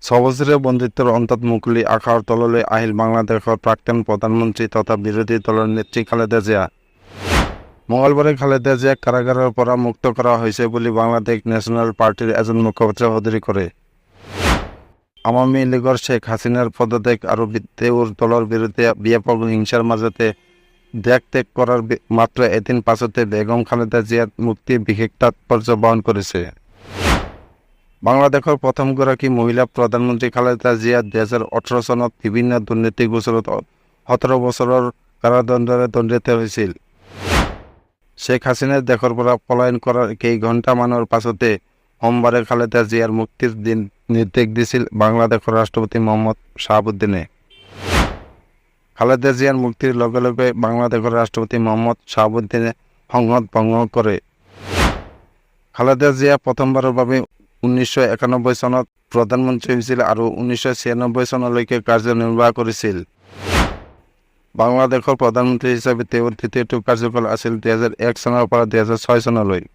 ছবছৰীয়া বন্ধুত্বৰ অন্তত মুকলি আশাৰ তললৈ আহিল বাংলাদেশৰ প্ৰাক্তন প্ৰধানমন্ত্ৰী তথা বিৰোধী দলৰ নেত্ৰী খালেদা জিয়া। মঙলবাৰে খালেদা জিয়াক কাৰাগাৰৰ পৰা মুক্ত কৰা হৈছে বুলি বাংলাদেশ নেশ্যনেল পাৰ্টিৰ এজন মুখপাত্ৰই সদৰি কৰে। আৱামী লীগৰ শেখ হাছিনাৰ পদত্যাগ আৰু তেওঁৰ দলৰ বিৰুদ্ধে ব্যাপক হিংসাৰ মাজতে দেশ ত্যাগ কৰাৰ মাত্ৰ এদিন পাছতে বেগম খালেদা জিয়াৰ মুক্তি বিশেষ তাৎপৰ্য বহন কৰিছে। বাংলাদেশৰ প্ৰথমগৰাকী মহিলা প্ৰধানমন্ত্ৰী খালেদা জিয়া 2018 চনত বিভিন্ন দুৰ্নীতিৰ গোচৰত 17 বছৰৰ কাৰাদণ্ডৰে দণ্ডিত হৈছিল। শেখ হাছিনাই দেশৰ পৰা পলায়ন কৰাৰ কেইঘণ্টামানৰ পাছতে সোমবাৰে খালেদা জিয়াৰ মুক্তিৰ দিন নিৰ্দেশ দিছিল বাংলাদেশৰ ৰাষ্ট্ৰপতি মহম্মদ শ্বাহাবুদ্দিনে। খালেদা জিয়াৰ মুক্তিৰ লগে লগে বাংলাদেশৰ ৰাষ্ট্ৰপতি মহম্মদ শ্বাহাবুদ্দিনে সংসদ ভংগ কৰে। খালেদা জিয়া প্ৰথমবাৰৰ বাবে 1991 চনত প্ৰধানমন্ত্ৰী হৈছিল আৰু 1996 চনলৈকে কাৰ্যনিৰ্বাহ কৰিছিল। বাংলাদেশৰ প্ৰধানমন্ত্ৰী হিচাপে তেওঁৰ তৃতীয়টো কাৰ্যকাল আছিল 2001 চনৰ পৰা 2006 চনলৈ।